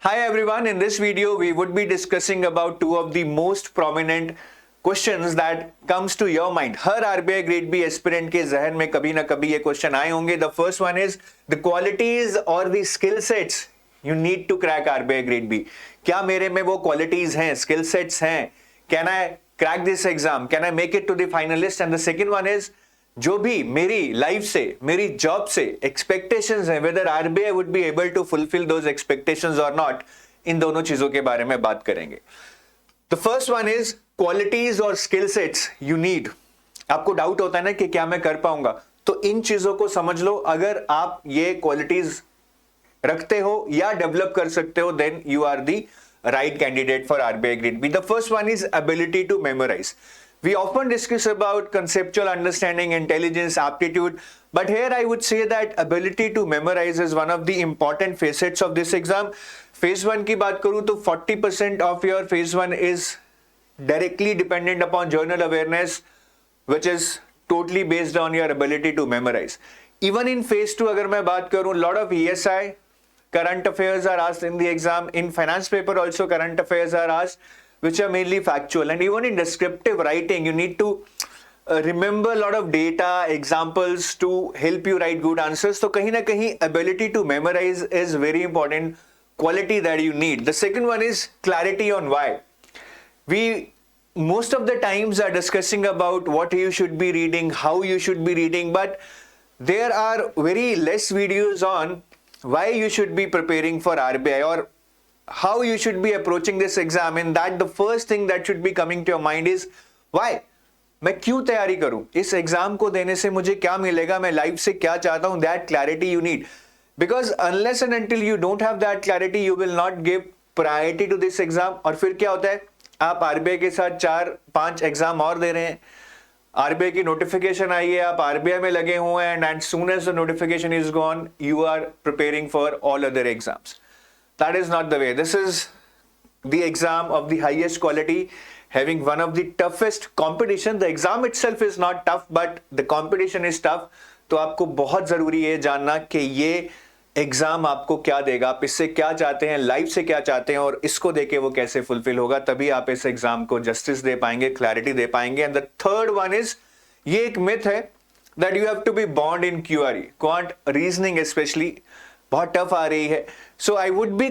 Hi everyone, in this video we would be discussing about two of the most prominent questions that comes to your mind. हर RBI grade B aspirant के जहन में कभी ना कभी ये question आए होंगे. The first one is the qualities or the skill sets you need to crack RBI grade B. क्या मेरे में वो qualities हैं, skill sets हैं? Can I crack this exam? Can I make it to the finalist? And the second one is जो भी मेरी life से, मेरी जॉब से एक्सपेक्टेशंस हैं, whether RBI would be able to fulfil those expectations और not, इन दोनों चीजों के बारे में बात करेंगे. The first one is qualities और स्किल सेट्स यू नीड. आपको डाउट होता है ना कि क्या मैं कर पाऊंगा, तो इन चीजों को समझ लो. अगर आप ये क्वालिटीज रखते हो या डेवलप कर सकते हो, then you are the right candidate for RBI Grade B. The first one is ability to memorize. We often discuss about conceptual understanding, intelligence, aptitude, but here I would say that ability to memorize is one of the important facets of this exam. Phase 1 की बात करूं तो 40% of your phase 1 is directly dependent upon journal awareness, which is totally based on your ability to memorize. Even in phase 2 अगर मैं बात करूं, lot of ESI current affairs are asked in the exam. In finance paper also current affairs are asked, which are mainly factual. And even in descriptive writing, you need to remember a lot of data, examples to help you write good answers. So kahin na kahin ability to memorize is very important quality that you need. The second one is clarity on why. We most of the times are discussing about what you should be reading, how you should be reading, but there are very less videos on why you should be preparing for RBI or how you should be approaching this exam. And that the first thing that should be coming to your mind is why. मैं क्यों तैयारी करूं, इस exam को देने से मुझे क्या मिलेगा, मैं लाइफ से क्या चाहता हूं. That clarity you need, because unless and until you don't have that clarity you will not give priority to this exam. और फिर क्या होता है, आप आरबीआई के साथ 4-5 एग्जाम और दे रहे हैं, आरबीआई की नोटिफिकेशन आई है, आप आरबीआई में लगे हुए हैं, and soon as the notification is gone you are preparing for all other exams. That is not the way. This is the exam of the highest quality, having one of the toughest competition. The exam itself is not tough, but the competition is tough. तो आपको बहुत जरूरी है जानना कि ये exam आपको क्या देगा, आप इससे क्या चाहते हैं, लाइफ से क्या चाहते हैं, और इसको देके वो कैसे फुलफिल होगा. तभी आप इस एग्जाम को जस्टिस दे पाएंगे, क्लैरिटी दे पाएंगे. And the third one is, ये एक मिथ है that you have to be bond in QRE. Quant reasoning specially बहुत टफ आ रही है. So I would be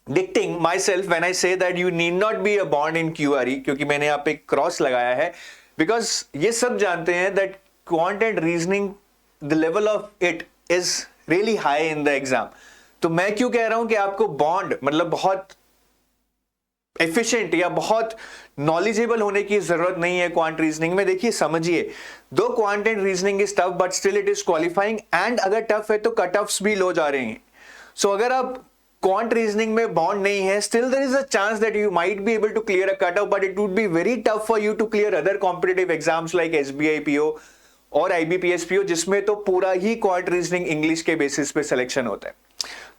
contradicting myself when I say that you need not be a bond in QRE, क्योंकि मैंने यहाँ पे cross लगाया है, बिकॉज ये सब जानते हैं that quant and reasoning the level of it is really high in the exam. तो मैं क्यों कह रहा हूं कि आपको बॉन्ड मतलब बहुत एफिशिएंट या बहुत नॉलेजेबल होने की जरूरत नहीं है क्वांट रीजनिंग में. देखिए समझिए, दो quant and reasoning is tough but still it is qualifying, and अगर टफ है तो कट ऑफ्स भी लो जा रहे हैं. सो अगर आप क्वांट रीजनिंग में बॉन्ड नहीं है, still there is a chance that you might be able to clear a cut off, but it would be very tough for you to clear other competitive exams like SBI PO और IBPS PO, जिसमें तो पूरा ही quant reasoning English के basis पे selection होता है.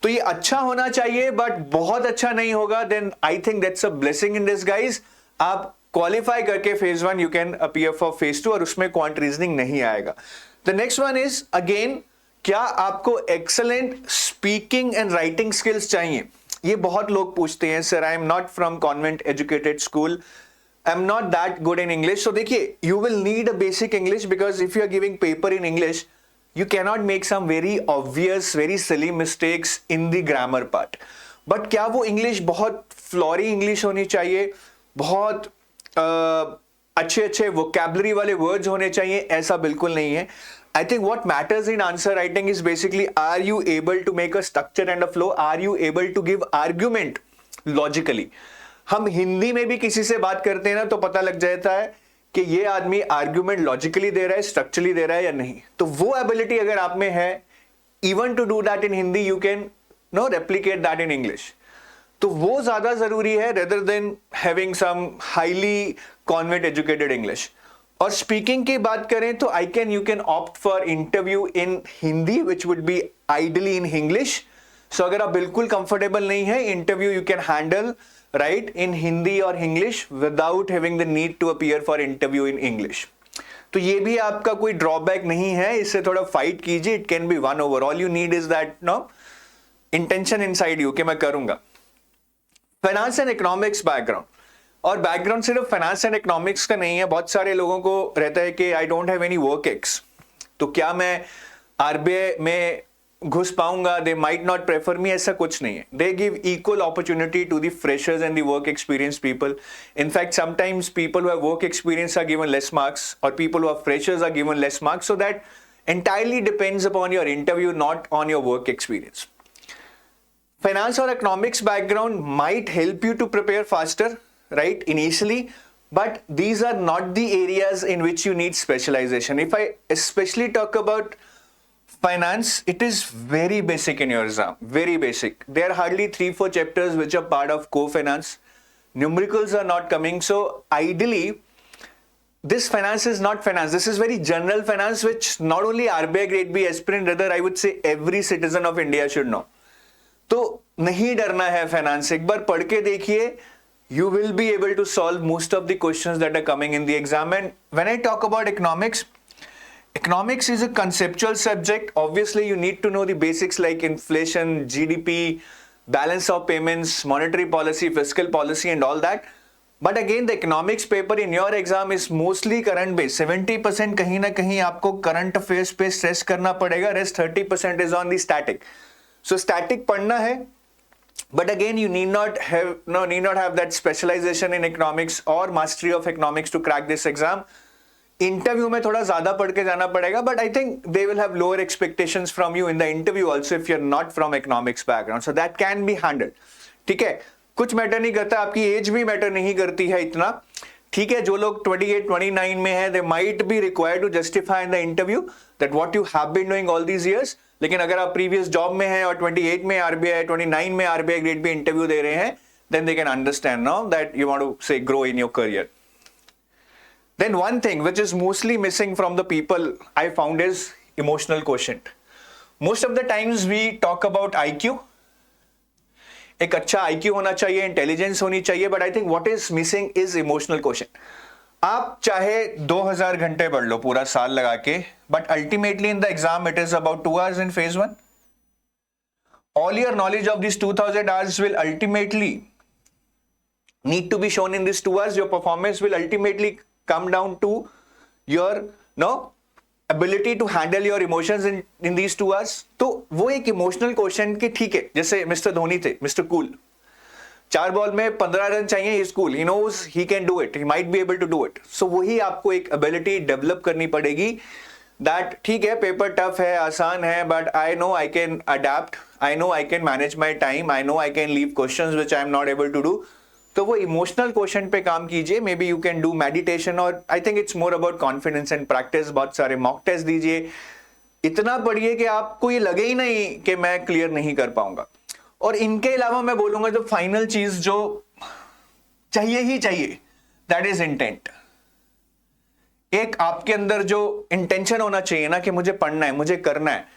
तो ये अच्छा होना चाहिए बट बहुत अच्छा नहीं होगा. Then I think that's a blessing in disguise. आप क्वालिफाई करके phase 1 you can appear for phase 2 और उसमें क्वांट रीजनिंग नहीं आएगा. द नेक्स्ट वन इज अगेन, क्या आपको excellent speaking and writing skills चाहिए. ये बहुत लोग पूछते हैं, sir I am not from convent educated school, I am not that good in English. So देखिए, you will need a basic English, because if you are giving paper in English you cannot make some very obvious, very silly mistakes in the grammar part. But क्या वो English बहुत flori English होनी चाहिए, बहुत अच्छे अच्छे vocabulary वाले words होने चाहिए? ऐसा बिल्कुल नहीं है. I think what matters in answer writing is basically, are you able to make a structure and a flow? Are you able to give argument logically? हम हिंदी में भी किसी से बात करते हैं ना, तो पता लग जाता है कि ये आदमी आर्ग्यूमेंट लॉजिकली दे रहा है, स्ट्रक्चरली दे रहा है या नहीं. तो वो एबिलिटी अगर आप में है, even to do that in Hindi, you can no replicate that in English. तो वो ज्यादा जरूरी है rather than having some highly convent educated English. और स्पीकिंग की बात करें तो you can opt for interview in Hindi which would be ideally in English. So अगर आप बिल्कुल कंफर्टेबल नहीं है, interview you can handle right in Hindi or English without having the need to appear for interview in English. तो ये भी आपका कोई ड्रॉबैक नहीं है, इससे थोड़ा फाइट कीजिए. It can be won over. All you need is that no intention inside you कि मैं करूंगा। फाइनेंस एंड इकोनॉमिक्स बैकग्राउंड, और बैकग्राउंड सिर्फ फाइनेंस एंड इकोनॉमिक्स का नहीं है, बहुत सारे लोगों को रहता है कि I don't have any work ex, तो क्या मैं आरबीआई में घुस पाऊंगा, they might not prefer me, ऐसा कुछ नहीं है। They give equal opportunity to the freshers and the work experience people. In fact sometimes people who have work experience are given less marks और people who are freshers are given less marks, so that entirely depends upon your interview, not on your work experience. Finance or economics background might help you to prepare faster, right, initially, but these are not the areas in which you need specialization. If I especially talk about finance, it is very basic in your exam, very basic. There are hardly 3-4 chapters which are part of core finance. Numericals are not coming, so ideally this finance is not finance. This is very general finance, which not only RBI Grade B aspirant, rather I would say every citizen of India should know. तो नहीं डरना है finance, एक बार पढ़ के देखिए, you will be able to solve most of the questions that are coming in the exam. And when I talk about economics, economics is a conceptual subject. Obviously, you need to know the basics like inflation, GDP, balance of payments, monetary policy, fiscal policy, and all that. But again, the economics paper in your exam is mostly current based. 70% कहीं ना कहीं आपको current affairs पे stress करना पड़ेगा, rest 30% is on the static. So static पढ़ना है, but again you need not have that specialization in economics or mastery of economics to crack this exam. Interview में थोड़ा ज़्यादा पढ़ के जाना पड़ेगा, but I think they will have lower expectations from you in the interview also if you're not from economics background. So that can be handled. ठीक है, कुछ मैटर नहीं करता, आपकी एज भी मैटर नहीं करती है इतना, ठीक है। जो लोग 28-29 में है, they might be required to justify in the interview that what you have been doing all these years. लेकिन अगर आप प्रीवियस जॉब में हैं और 28 में आरबीआई, 29 में आरबीआई ग्रेड बी इंटरव्यू दे रहे हैं, then they can understand now that you want to say grow in your career. Then one thing which is mostly missing from the people I found is emotional quotient. Most of the times we talk about IQ, एक अच्छा IQ होना चाहिए, intelligence होनी चाहिए, but I think what is missing is emotional quotient. आप चाहे 2000 घंटे पढ़ लो पूरा साल लगा के, but ultimately in the exam it is about 2 hours in phase 1. All your knowledge of these 2000 hours will ultimately need to be shown in these 2 hours. Your performance will ultimately come down to your ability to handle your emotions in these 2 hours. तो वो एक emotional question कि ठीक है, जैसे mister Dhoni थे, mister cool, 4 ball में 15 run चाहिए, is cool, he knows he can do it, he might be able to do it. So वही आपको एक एबिलिटी डेवलप करनी पड़ेगी दैट ठीक है पेपर टफ है, आसान है, but I know I can adapt, I know I can manage my time, I know I can leave questions which I am not able to do. तो वो emotional question पे काम कीजिए। Maybe you can do meditation, और I think it's more about confidence and practice. बहुत सारे mock test दीजिए, इतना पढ़िए कि आपको ये लगे ही नहीं कि मैं क्लियर नहीं कर पाऊंगा। और इनके अलावा मैं बोलूंगा जो फाइनल चीज जो चाहिए ही चाहिए, दैट इज इंटेंट। एक आपके अंदर जो इंटेंशन होना चाहिए ना कि मुझे पढ़ना है, मुझे करना है,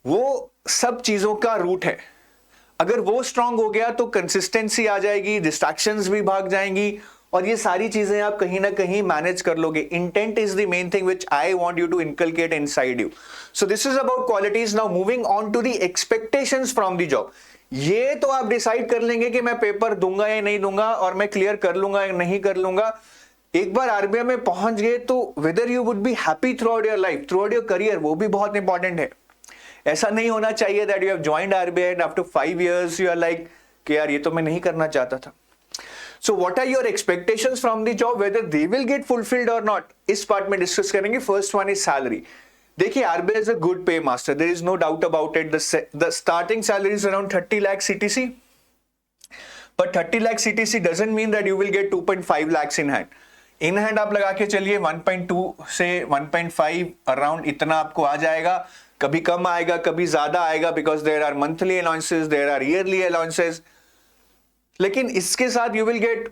वो सब चीजों का रूट है। अगर वो स्ट्रांग हो गया तो कंसिस्टेंसी आ जाएगी, डिस्ट्रैक्शंस भी भाग जाएंगी, और ये सारी चीजें आप कहीं ना कहीं मैनेज कर लोगे। Intent is the main thing which I want you to inculcate inside you. So this is about qualities. Now moving on to the expectations from the job. ये तो आप डिसाइड कर लेंगे कि मैं पेपर दूंगा या नहीं दूंगा, और मैं क्लियर कर लूंगा या नहीं कर लूंगा। एक बार आरबीआई में पहुंच गए तो whether you would be happy throughout your life, throughout your career, वो भी बहुत इंपॉर्टेंट है। ऐसा नहीं होना चाहिए that you have joined RBI and after 5 years you are like कि यार ये तो मैं नहीं करना चाहता था। So what are your expectations from the job, whether they will get fulfilled और नॉट, इस पार्ट में डिस्कस करेंगे। First one is salary. देखिए RBI is a good pay master, there is no doubt about it. The starting salary is around 30 lakh CTC, but 30 lakh CTC doesn't mean that you will get 2.5 lakhs in hand. In hand आप लगा के चलिए 1.2 से 1.5 around इतना आपको आ जाएगा। कभी कम आएगा, कभी ज्यादा आएगा, because there are monthly allowances, there are yearly allowances. लेकिन इसके साथ यू विल गेट,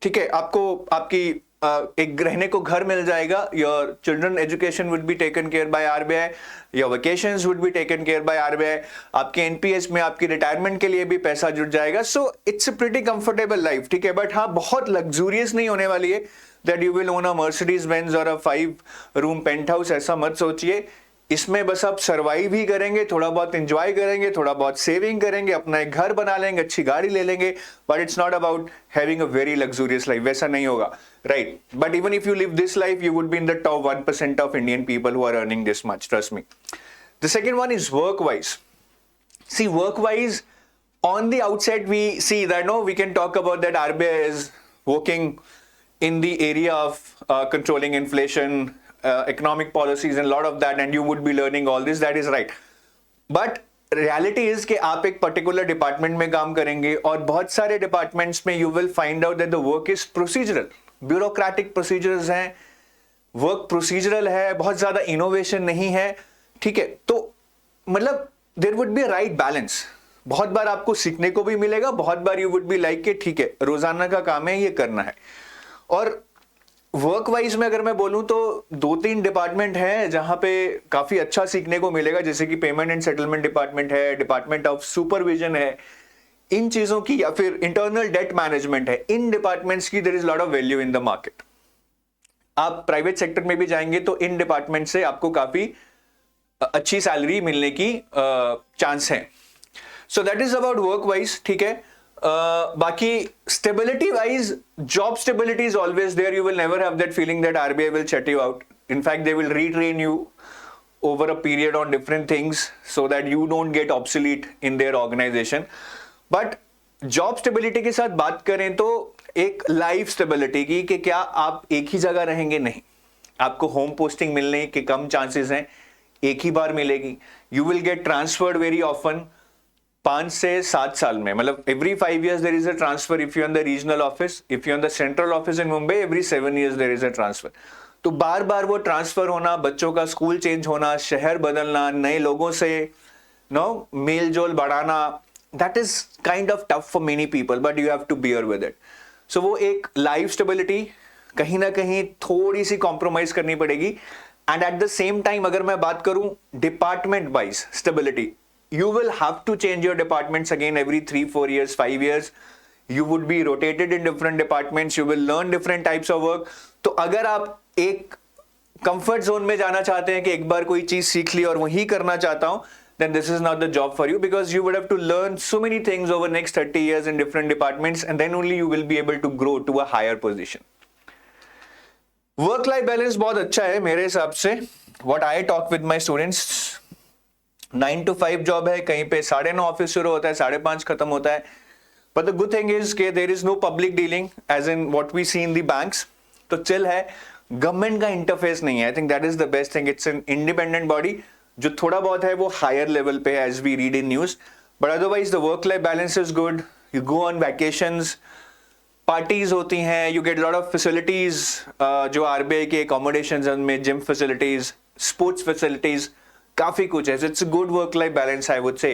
ठीक है, आपको आपकी एक रहने को घर मिल जाएगा, your children education would be taken care by RBI, your vacations would be taken care by RBI, आपके एनपीएस में आपकी रिटायरमेंट के लिए भी पैसा जुट जाएगा। So it's a pretty comfortable life, ठीक है। बट हाँ, बहुत लग्जूरियस नहीं होने वाली है that you will own a Mercedes Benz और अ 5 room पेंट हाउस, ऐसा मत सोचिए। इसमें बस आप सर्वाइव ही करेंगे, थोड़ा बहुत एंजॉय करेंगे, थोड़ा बहुत सेविंग करेंगे, अपना एक घर बना लेंगे, अच्छी गाड़ी ले लेंगे, but it's not about having a very luxurious life, वैसा नहीं होगा, right? But even if you live this life, you would be in the top 1% of Indian people who are earning this much, trust me. The second one is work wise. See, work-wise, on the outset, we see that we can talk about that RBI is working in the area of controlling inflation, economic policies, and a lot of that, and you would be learning all this. That is right. But reality is कि आप एक particular department में काम करेंगे और बहुत सारे departments में you will find out that the work is procedural, bureaucratic procedures हैं, work procedural है, बहुत ज़्यादा innovation नहीं है, ठीक है? तो मतलब there would be right balance. बहुत बार आपको सीखने को भी मिलेगा, बहुत बार यू वुड बी लाइक कि ठीक है रोजाना का काम है, ये करना है. और वर्क वाइज में अगर मैं बोलूं तो 2-3 डिपार्टमेंट है जहां पे काफी अच्छा सीखने को मिलेगा, जैसे कि पेमेंट एंड सेटलमेंट डिपार्टमेंट है, डिपार्टमेंट ऑफ सुपरविजन है, इन चीजों की, या फिर इंटरनल डेट मैनेजमेंट है. इन डिपार्टमेंट्स की there is lot of value in the market. आप प्राइवेट सेक्टर में भी जाएंगे तो इन डिपार्टमेंट से आपको काफी अच्छी सैलरी मिलने की चांस है. So that is about work wise, ठीक है. बाकी stability wise, job stability is always there. You will never have that feeling that RBI will shut you out. In fact, they will retrain you over a period on different things so that you don't get obsolete in their organization. But job stability के साथ बात करें तो एक life stability की, कि क्या आप एक ही जगह रहेंगे? नहीं, आपको होम पोस्टिंग मिलने के कम चांसेस हैं, एक ही बार मिलेगी. You will get transferred very often, 5 से 7 साल में, मतलब every 5 years there is a transfer. If you on the regional office, if you on the central office in Mumbai, every 7 years there is a transfer. तो बार बार वो transfer होना, बच्चों का स्कूल चेंज होना, शहर बदलना, नए लोगों से मेल जोल बढ़ाना, that is kind of tough for many people, but you have to bear with it. So वो एक लाइफ स्टेबिलिटी कहीं ना कहीं थोड़ी सी कॉम्प्रोमाइज करनी पड़ेगी. And at the same time अगर मैं बात करूं department wise stability, you will have to change your departments again every 3-4 years, 5 years. You would be rotated in different departments. You will learn different types of work. तो अगर आप एक comfort zone में जाना चाहते हैं कि एक बार कोई चीज सीख ली और वही करना चाहता हूं, then this is not the job for you, because you would have to learn so many things over next 30 years in different departments, and then only you will be able to grow to a higher position. Work life balance बहुत अच्छा है मेरे हिसाब से. What I talk with my students, 9 to 5 job है, कहीं पे 9:30 office शुरू होता है, 5:30 खत्म होता है. But the good thing is कि there is no public dealing as in what we see in the banks. तो चिल है, गवर्नमेंट का इंटरफेस नहीं है. I think that is the best thing. It's an independent body. जो थोड़ा बहुत है वो हायर लेवल पे है, as we read in news. But otherwise the work life balance is good. You go on vacations, parties होती हैं, you get lot of facilities जो आरबीआई के अकोमोडेशंस में, जिम फैसिलिटीज, स्पोर्ट्स फैसिलिटीज, काफी कुछ है. It's good work life balance I would say.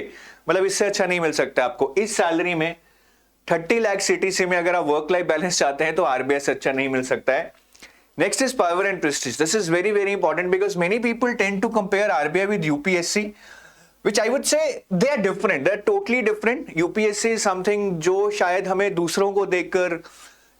मतलब इससे अच्छा नहीं मिल सकता आपको. इस सैलरी में 30 लाख सीटीसी में अगर आप वर्क लाइफ बैलेंस चाहते हैं तो आरबीआई से अच्छा नहीं मिल सकता है. Next is power and prestige. This is very very important because many people tend to compare RBI with UPSC, which I would say they are different. They are totally different. UPSC is something जो शायद हमें दूसरों को देखकर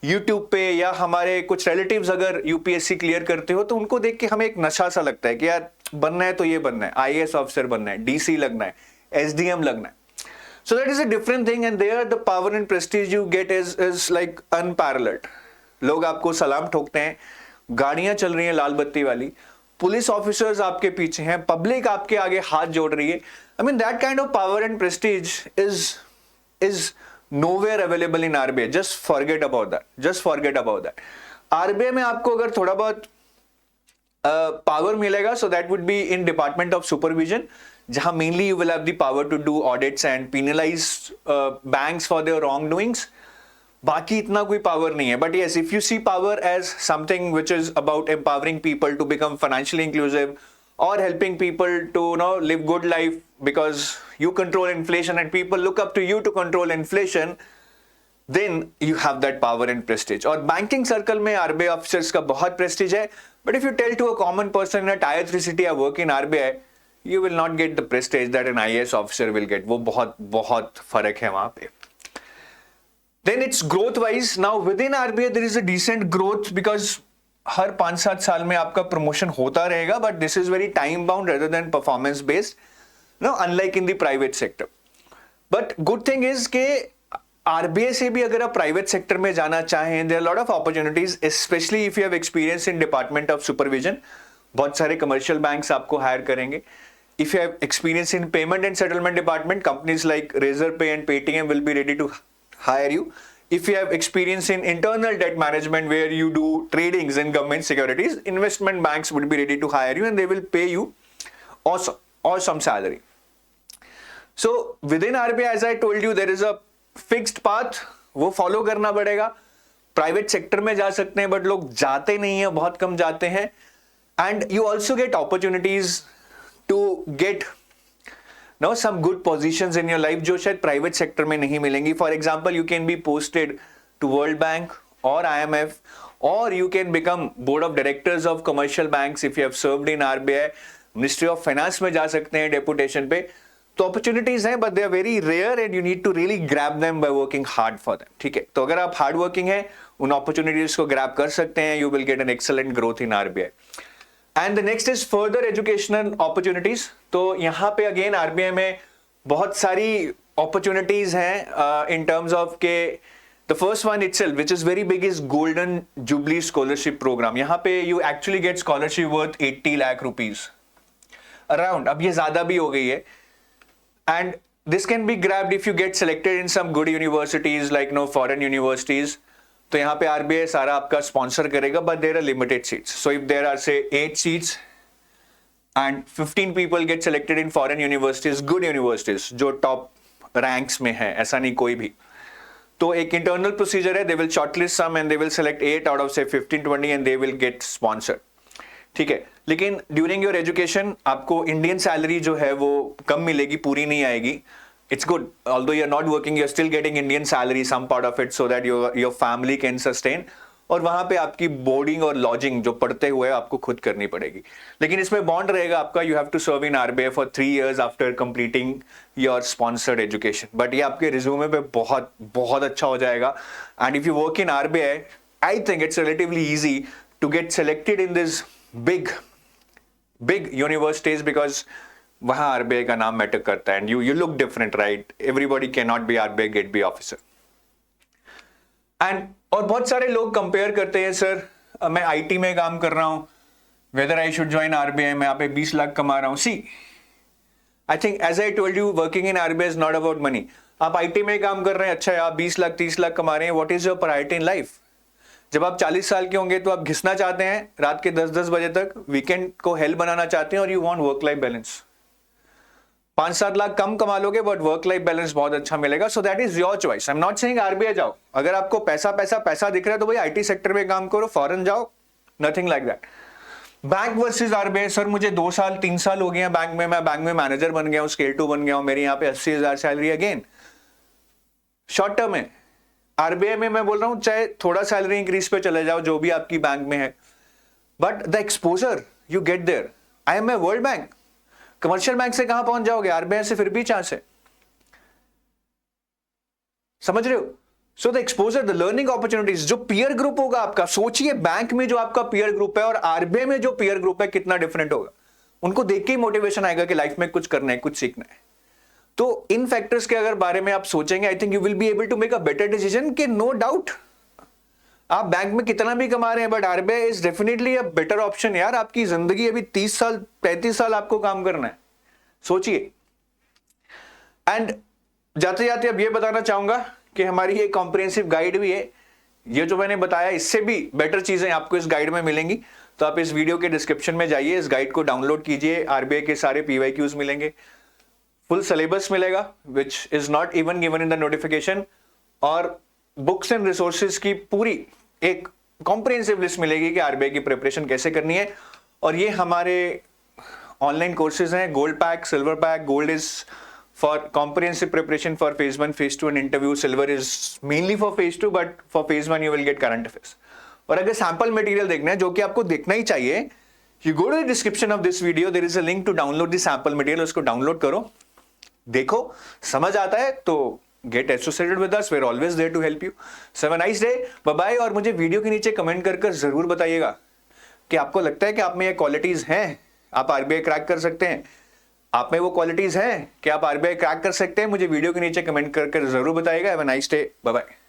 YouTube पे या हमारे कुछ रिलेटिव्स अगर UPSC क्लियर करते हो तो उनको देख के हमें एक नशा सा लगता है कि यार बनना है तो ये बनना है, IAS ऑफिसर बनना है, DC लगना है, SDM लगना है. So that is a different thing, and there the power and prestige you get is like unparalleled. लोग आपको सलाम ठोकते हैं, गाड़ियां चल रही हैं लाल बत्ती वाली, पुलिस ऑफिसर्स आपके पीछे हैं, पब्लिक आपके आगे हाथ जोड़ रही है. I mean that kind of power and prestige is nowhere available in RBI. Just forget about that, just forget about that. RBI में आपको अगर थोड़ा बहुत पावर मिलेगा, so that would be in department of supervision, जहां mainly you will have the power to do audits and penalize banks for their wrong doings. बाकी इतना कोई पावर नहीं है. But yes, if you see power as something which is about empowering people to become financially inclusive or helping people to live good life, because you control inflation and people look up to you to control inflation, then you have that power and prestige. और banking circle में RBI officers का बहुत prestige है. But if you tell to a common person in a tier 3 city I work in RBI, you will not get the prestige that an IAS officer will get. वो बहुत बहुत फर्क है वहां पे. Then it's growth wise. Now within RBI there is a decent growth because हर 5-7 साल में आपका प्रमोशन होता रहेगा, but this is very time bound rather than performance based, no, unlike in the private sector. But good thing is के RBI से भी अगर आप प्राइवेट सेक्टर में जाना चाहें, there are lot of opportunities, specially if you have experience in department of supervision. बहुत सारे कमर्शियल बैंक्स आपको हायर करेंगे। If you have experience in payment and settlement department, companies like Razorpay and Paytm will be ready to hire you. If you have experience in internal debt management where you do tradings in government securities, investment banks would be ready to hire you and they will pay you awesome salary. So within RBI, as I told you, there is a fixed path, वो follow करना पड़ेगा। Private sector में जा सकते हैं, but लोग जाते नहीं है, बहुत कम जाते हैं। And you also get opportunities to get know some good positions in your life जो शायद प्राइवेट सेक्टर में नहीं मिलेंगी। For example, you can be posted to World Bank और IMF, और you can become board of directors of commercial banks if you have served in RBI। Ministry of finance में जा सकते हैं डेपुटेशन पे। तो अपॉर्चुनिटीज हैं, but they are very rare and you need to really grab them by working hard for them. ठीक है, तो अगर आप हार्ड वर्किंग हैं, उन अपॉर्चुनिटीज को ग्रैब कर सकते हैं, you will get an excellent growth in RBI। And the next is further educational opportunities. तो यहाँ पे अगेन RBI में बहुत सारी अपॉर्चुनिटीज हैं इन टर्म्स ऑफ के the first one itself which is very big is golden jubilee scholarship programme. यहाँ पे you actually get scholarship worth 80 lakh rupees around, अब ये ज्यादा भी हो गई है। And this can be grabbed if you get selected in some good universities like foreign universities. तो यहाँ पे RBI सारा आपका स्पॉन्सर करेगा, but there are limited seats. So if there are say 8 seats and 15 people get selected in foreign universities, good universities जो top ranks में है, ऐसा नहीं कोई भी, तो एक internal procedure है, they will shortlist some and they will select 8 out of say 15-20 and they will get sponsored. ठीक है, लेकिन ड्यूरिंग योर एजुकेशन आपको इंडियन सैलरी जो है वो कम मिलेगी, पूरी नहीं आएगी। It's good, although you are not working, you are still getting Indian salary, some part of it, so that your family can sustain. और वहां पे आपकी बोर्डिंग और लॉजिंग जो पढ़ते हुए आपको खुद करनी पड़ेगी, लेकिन इसमें बॉन्ड रहेगा आपका। You have to serve in RBI for 3 years after completing your sponsored education. But ये आपके रिज्यूमे पे बहुत बहुत अच्छा हो जाएगा। And if you work in RBI, I think it's relatively easy to get selected in this big universities because वहां RBI का नाम मैटर करता है, and you look different, right? Everybody cannot be RBI Grade B officer. And और बहुत सारे लोग compare करते हैं, सर मैं IT में काम कर रहा हूं, whether I should join RBI, मैं यहाँ पे 20 लाख कमा रहा हूं। See, I think as I told you, working in RBI is not about money. आप IT में काम कर रहे हैं, अच्छा है, आप 20 लाख 30 लाख कमा रहे हैं, what is your priority in life? जब आप 40 साल के होंगे तो आप घिसना चाहते हैं रात के 10-10 बजे तक, वीकेंड को हेल बनाना चाहते हैं, और you want work life balance. 5-7 lakh कम कमा लोगे, बट वर्क लाइफ बैलेंस बहुत अच्छा मिलेगा। So that is your choice. I am not saying RBI जाओ, अगर आपको पैसा पैसा पैसा दिख रहा है तो भाई IT सेक्टर में काम करो, फॉरेन जाओ, nothing like that. Bank versus RBI, sir मुझे 2 साल 3 साल हो गए हैं बैंक में, मैं बैंक में मैनेजर बन गया हूँ, स्केल 2 बन गया हूँ, मेरे यहाँ पे 80,000 सैलरी, अगेन शॉर्ट टर्म है। RBI में मैं बोल रहा हूं चाहे थोड़ा सैलरी इंक्रीज पे चले जाओ, जो भी आपकी बैंक में है, but the exposure you get there. IMF में वर्ल्ड बैंक, कमर्शियल बैंक से कहां पहुंच जाओगे, RBI से फिर भी चांस है, समझ रहे हो? So the exposure, the learning opportunities, जो पीयर ग्रुप होगा आपका, सोचिए बैंक में जो आपका पीयर ग्रुप है और RBI में जो पीयर ग्रुप है, कितना डिफरेंट होगा। उनको देख के ही मोटिवेशन आएगा कि लाइफ में कुछ करना है, कुछ सीखना है। तो इन फैक्टर्स के अगर बारे में आप सोचेंगे, I think you will be able to make a better decision कि नो डाउट आप बैंक में कितना भी कमा रहे हैं, but RBI is definitely a better option. यार आपकी जिंदगी अभी 30 साल 35 साल आपको काम करना है, सोचिए। एंड जाते जाते अब ये बताना चाहूंगा कि हमारी ये कॉम्प्रिहेंसिव गाइड भी है। ये जो मैंने बताया, इससे भी बेटर चीजें आपको इस गाइड में मिलेंगी, तो आप इस वीडियो के डिस्क्रिप्शन में जाइए, इस गाइड को डाउनलोड कीजिए। RBI के सारे PYQs मिलेंगे, फुल सिलेबस मिलेगा which is not even given in the notification, और बुक्स एंड रिसोर्सेज की पूरी एक कॉम्प्रिहेंसिव लिस्ट मिलेगी कि RBI की प्रिपरेशन कैसे करनी है। और ये हमारे ऑनलाइन कोर्सेज हैं, gold pack, silver pack. Gold is for comprehensive preparation for phase 1, phase 2 and interview. Silver is mainly for phase 2, but for phase 1 you will gate current affairs. और अगर सैंपल मटेरियल देखना है, जो कि आपको देखना ही चाहिए, you go to the description of this video, there is a link to download the sample material. उसको डाउनलोड करो, देखो, समझ आता है तो get associated with us, we are always there to help you. Have a nice day, bye bye. और मुझे video के नीचे कमेंट कर जरूर बताइएगा कि आपको लगता है कि आप में ये क्वालिटीज हैं, आप आरबीआई क्रैक कर सकते हैं? आप में वो क्वालिटीज हैं कि आप आरबीआई क्रैक कर सकते हैं? मुझे वीडियो के नीचे कमेंट कर जरूर बताइएगा। Have a nice day, bye bye.